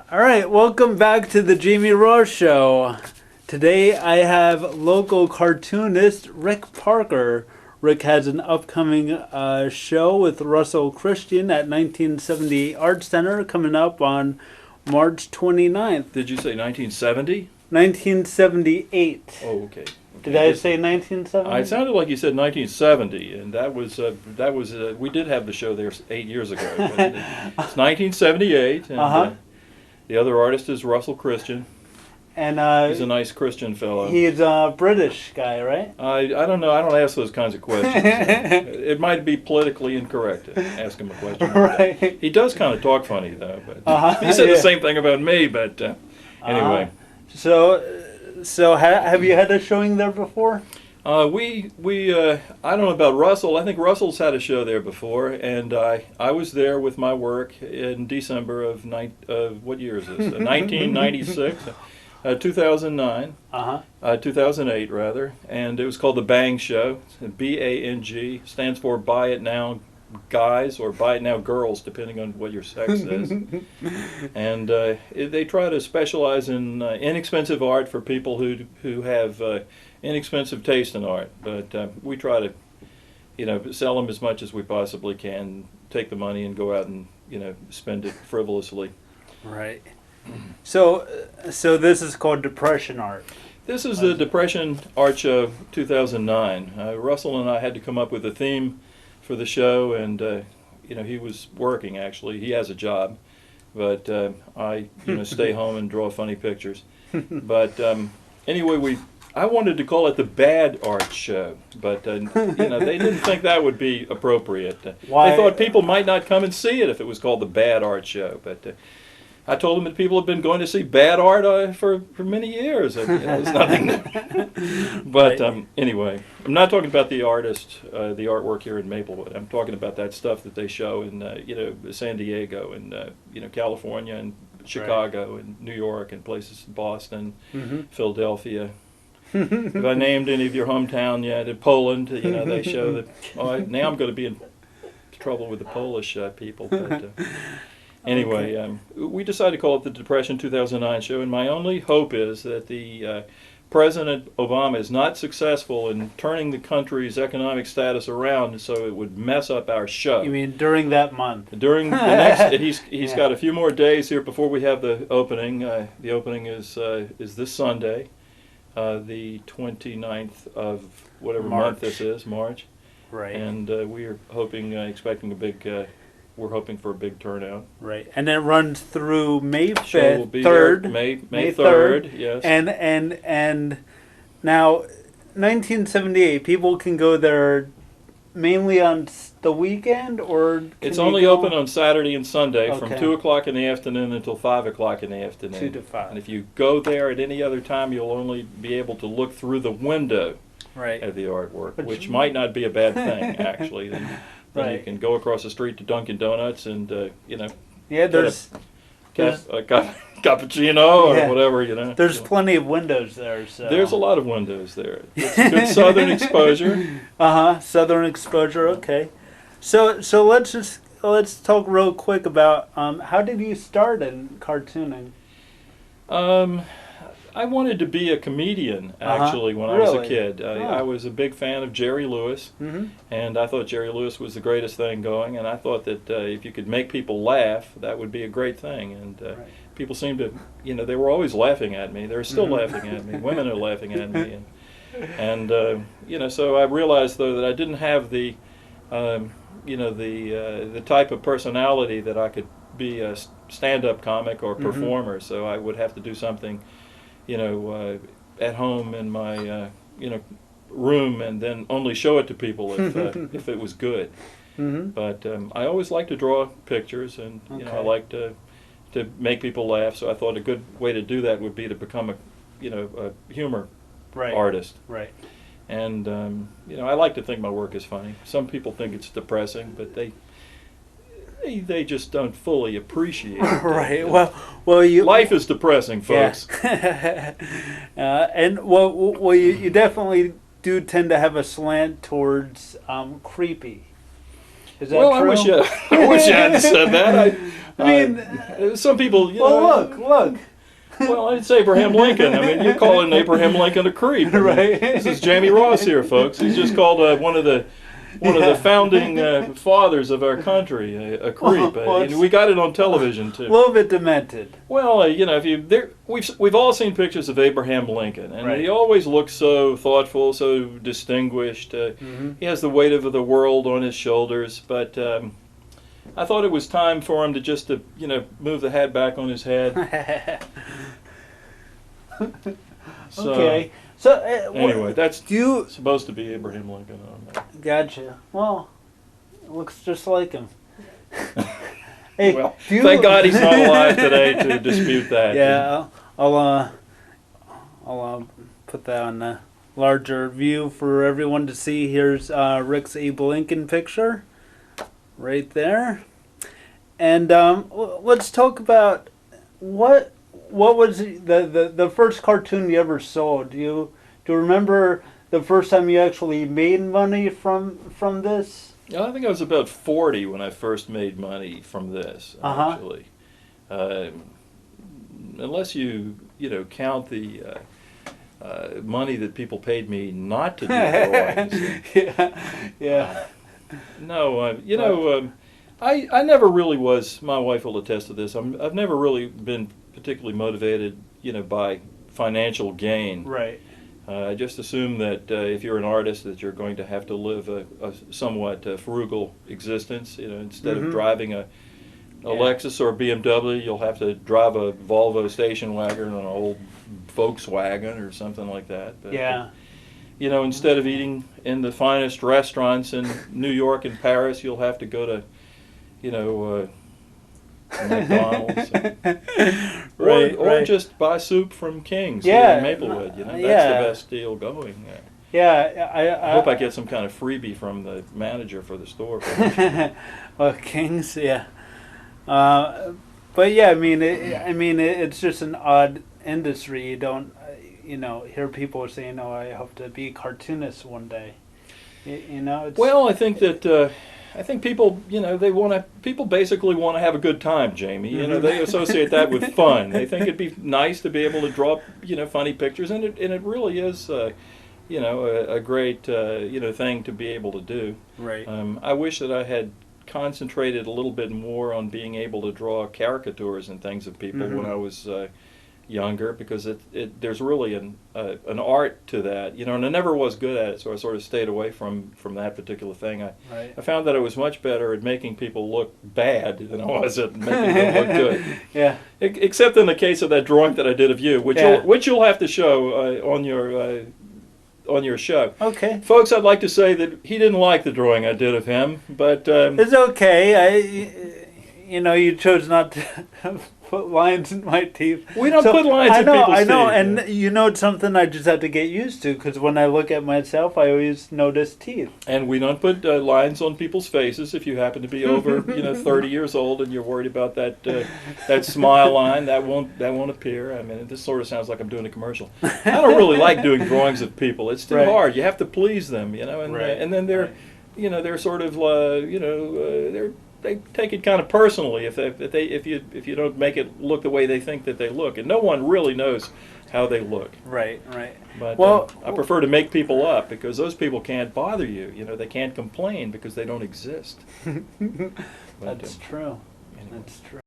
All right, welcome back to the Jamie Ross Show. Today I have local cartoonist Rick Parker. Rick has an upcoming show with Russell Christian at 1970 Arts Center coming up on March 29th. Did you say 1970? 1978. Oh, okay. Did I say 1970? It sounded like you said 1970, and that was we did have the show there 8 years ago. But it's 1978, and the other artist is Russell Christian. And he's a nice Christian fellow. He's a British guy, right? I don't know. I don't ask those kinds of questions. It might be politically incorrect to ask him a question. Right. He does kind of talk funny, though. But he said the same thing about me, but anyway. So have you had a showing there before? I don't know about Russell. I think Russell's had a show there before, and I was there with my work in December of what year is this? 1996, 2009, 2008 rather, and it was called the Bang Show. BANG stands for Buy It Now Guys or Buy It Now Girls, depending on what your sex is. And they try to specialize in inexpensive art for people who have inexpensive taste in art. But we try to, sell them as much as we possibly can, take the money and go out and spend it frivolously. Right. So this is called Depression Art. This is the Depression Art Show 2009. Russell and I had to come up with a theme for the show, and he was working actually. He has a job, but I stay home and draw funny pictures. But anyway, I wanted to call it the Bad Art Show, but they didn't think that would be appropriate. Why? They thought people might not come and see it if it was called the Bad Art Show. But I told them that people have been going to see bad art for many years. It's nothing new. But anyway, I'm not talking about the artist, the artwork here in Maplewood. I'm talking about that stuff that they show in San Diego and California and Chicago and New York and places, Boston, Philadelphia. Have I named any of your hometown yet? In Poland, they show that. Oh, now I'm going to be in trouble with the Polish people. But, anyway, we decided to call it the Depression 2009 Show, and my only hope is that the President Obama is not successful in turning the country's economic status around so it would mess up our show. You mean during that month? During the next, he's got a few more days here before we have the opening. The opening is this Sunday, the 29th of whatever month this is, March. Right. And we are expecting a big. We're hoping for a big turnout. Right, and it runs through May 5th, Show will be 3rd. there May 3rd, yes. And now, 1978, people can go there mainly on the weekend, or it's only open on Saturday and Sunday from Okay. 2 o'clock in the afternoon until 5 o'clock in the afternoon. 2 to 5. And if you go there at any other time, you'll only be able to look through the window at the artwork, which might not be a bad thing, actually. Then you can go across the street to Dunkin' Donuts and there's a cappuccino or whatever. There's plenty of windows there. So there's a lot of windows there. It's good southern exposure. Southern exposure. Okay, so let's talk real quick about how did you start in cartooning? I wanted to be a comedian, actually, when I was a kid. I was a big fan of Jerry Lewis, and I thought Jerry Lewis was the greatest thing going, and I thought that if you could make people laugh, that would be a great thing. And people seemed to, they were always laughing at me. They're still laughing at me. Women are laughing at me. And so I realized, though, that I didn't have the type of personality that I could be a stand-up comic or performer, so I would have to do something at home in my, room, and then only show it to people if it was good. But I always liked to draw pictures, and I liked to make people laugh. So I thought a good way to do that would be to become a humor artist. Right. And I like to think my work is funny. Some people think it's depressing, but they just don't fully appreciate it. Right. Well, life is depressing, folks. Yeah. And you definitely do tend to have a slant towards creepy. Is that Well, true? I wish I hadn't said that. I wish I hadn't said that. I mean, Some people, you well, know. look. Well, it's Abraham Lincoln. I mean, you're calling Abraham Lincoln a creep. I mean, Right. This is Jamie Ross here, folks. He's just called one of the founding fathers of our country a creep. Well, And we got it on television A too. little bit demented. Well, you know, we've all seen pictures of Abraham Lincoln, and Right. he always looks so thoughtful, so distinguished. He has the weight of the world on his shoulders, but I thought it was time for him to move the hat back on his head. So, Okay. So anyway, that's do you? supposed to be Abraham Lincoln. Gotcha. Well, it looks just like him. Hey, Well, do you, thank God he's not alive today to dispute that. Yeah, I'll put that on a larger view for everyone to see. Here's Rick's Abe Lincoln picture, right there. And let's talk about what was the first cartoon you ever sold. Do you remember the first time you actually made money from this? Yeah, I think I was about 40 when I first made money from this. Uh-huh. Actually, unless you count the money that people paid me not to do drawings. Yeah. No, I never really was. My wife will attest to this. I've never really been particularly motivated, by financial gain. Right. I just assume that if you're an artist, that you're going to have to live a somewhat frugal existence. Instead Mhm. of driving a Lexus or a BMW, you'll have to drive a Volvo station wagon or an old Volkswagen or something like that. But, Yeah. Instead of eating in the finest restaurants in New York and Paris, you'll have to go to, McDonald's. Or Right. just buy soup from King's Yeah, here in Maplewood. That's yeah. the best deal going. Yeah. I hope I get some kind of freebie from the manager for the store. Well, Kings, yeah. But yeah, I mean, it's just an odd industry. You don't, hear people saying, "Oh, I hope to be a cartoonist one day." It's, Well, I think that I think people, people basically want to have a good time, Jamie. They associate that with fun. They think it'd be nice to be able to draw, funny pictures, and it really is, a great, thing to be able to do. right. I wish that I had concentrated a little bit more on being able to draw caricatures and things of people when I was younger, because there's really an art to that, and I never was good at it, so I sort of stayed away from that particular thing. Right. I found that I was much better at making people look bad than I was at making them look good. Yeah. Except in the case of that drawing that I did of you, which you'll have to show on your show. Okay. Folks, I'd like to say that he didn't like the drawing I did of him, but It's okay. You chose not to put lines in my teeth. we don't put lines in people's I know, teeth. and it's something I just have to get used to, because when I look at myself, I always notice teeth. And we don't put lines on people's faces if you happen to be over 30 years old and you're worried about that smile line. That won't appear. I mean, this sort of sounds like I'm doing a commercial. I don't really like doing drawings of people. It's too Right. hard. You have to please them, and Right. and then they're they're sort of they take it kind of personally if you don't make it look the way they think that they look, and no one really knows how they look. Right. But Well, I prefer to make people up, because those people can't bother you. They can't complain because they don't exist. But, That's true. anyway. That's true.